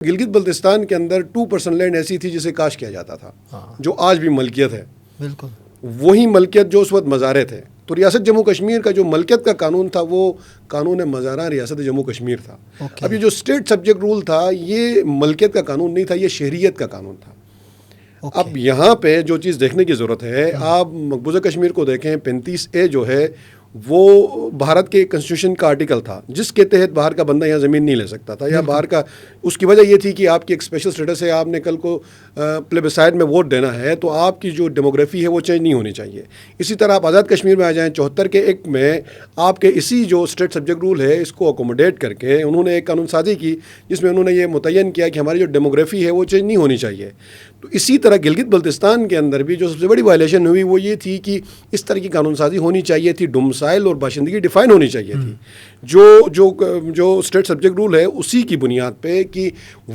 گلگت بلتستان کے اندر 2% لینڈ ایسی تھی جسے کاش کیا جاتا تھا، جو آج بھی ملکیت ہے، بالکل وہی ملکیت جو اس وقت مزارع تھے۔ تو ریاست جموں کشمیر کا جو ملکیت کا قانون تھا وہ قانون مزارع ریاست جموں کشمیر تھا۔ اب یہ جو اسٹیٹ سبجیکٹ رول تھا یہ ملکیت کا قانون نہیں تھا، یہ شہریت کا قانون تھا۔ اب یہاں پہ جو چیز دیکھنے کی ضرورت ہے، آپ مقبوضہ کشمیر کو دیکھیں، 35A جو ہے وہ بھارت کے کنسٹیٹیوشن کا آرٹیکل تھا جس کے تحت باہر کا بندہ یہاں زمین نہیں لے سکتا تھا، یا باہر کا اس کی وجہ یہ تھی کہ آپ کی ایک اسپیشل اسٹیٹس ہے، آپ نے کل کو پلیبسائڈ میں ووٹ دینا ہے تو آپ کی جو ڈیموگرافی ہے وہ چینج نہیں ہونی چاہیے۔ اسی طرح آپ آزاد کشمیر میں آ جائیں، 74 کے ایکٹ میں آپ کے اسی جو اسٹیٹ سبجیکٹ رول ہے اس کو اکوموڈیٹ کر کے انہوں نے ایک قانون سازی کی جس میں انہوں نے یہ متعین کیا کہ ہماری جو ڈیموگرافی ہے وہ چینج نہیں ہونی چاہیے۔ تو اسی طرح گلگت بلتستان کے اندر بھی جو سب سے بڑی وائلیشن ہوئی وہ یہ تھی کہ اس طرح کی قانون سازی ہونی چاہیے تھی، ڈومسائل اور باشندگی ڈیفائن ہونی چاہیے تھی، جو اسٹیٹ سبجیکٹ رول ہے اسی کی بنیاد پہ کہ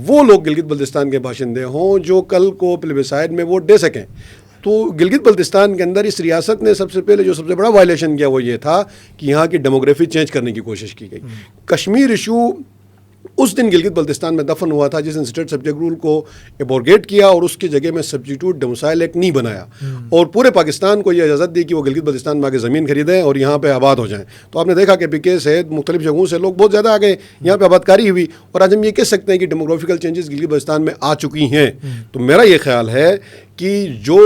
وہ لوگ گلگت بلتستان کے باشندے ہوں جو کل کو پلیبسائڈ میں ووٹ دے سکیں۔ تو گلگت بلتستان کے اندر اس ریاست نے سب سے پہلے جو سب سے بڑا وائلیشن کیا وہ یہ تھا کہ یہاں کی ڈیموگرافی چینج کرنے کی کوشش کی گئی۔ کشمیر ایشو اس دن گلگت بلتستان میں دفن ہوا تھا جس نے اسٹیٹ سبجیکٹ رول کو ایبورگیٹ کیا اور اس کی جگہ میں سبسٹیٹیوٹ ڈومسائل ایکٹ نہیں بنایا، اور پورے پاکستان کو یہ اجازت دی کہ وہ گلگت بلتستان میں آ کے زمین خریدیں اور یہاں پہ آباد ہو جائیں۔ تو آپ نے دیکھا کہ PK سے مختلف جگہوں سے لوگ بہت زیادہ آ گئے، یہاں پہ آباد کاری ہوئی، اور آج ہم یہ کہہ سکتے ہیں کہ ڈیموگرافیکل چینجز گلگت بلتستان میں آ چکی ہیں۔ تو میرا یہ خیال ہے کہ جو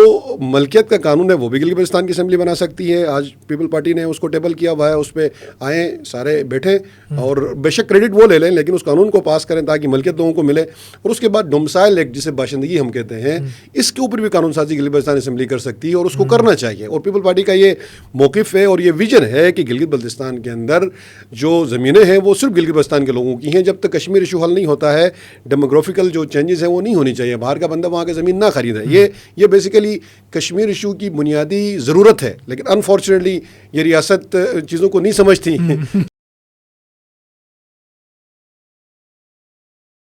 ملکیت کا قانون ہے وہ بھی گلگت بلتستان کی اسمبلی بنا سکتی ہے۔ آج پیپل پارٹی نے اس کو ٹیبل کیا ہوا ہے، اس پہ آئیں سارے بیٹھیں اور بے شک کریڈٹ وہ لے لیں لیکن اس قانون کو پاس کریں تاکہ ملکیت لوگوں کو ملے، اور اس کے بعد ڈومسائل ایکٹ جسے باشندگی ہم کہتے ہیں اس کے اوپر بھی قانون سازی گلگت بلتستان اسمبلی کر سکتی ہے، اور اس کو کرنا چاہیے۔ اور پیپل پارٹی کا یہ موقف ہے اور یہ ویژن ہے کہ گلگت بلتستان کے اندر جو زمینیں ہیں وہ صرف گلگت بلتستان کے لوگوں کی ہیں۔ جب تک کشمیر ایشو حل نہیں ہوتا ہے، ڈیموگرافیکل جو چینجز ہیں وہ نہیں ہونی چاہیے، باہر کا بندہ وہاں کے زمین نہ خریدے۔ یہ بیسیکلی کشمیر ایشو کی بنیادی ضرورت ہے، لیکن انفارچونیٹلی یہ ریاست چیزوں کو نہیں سمجھتی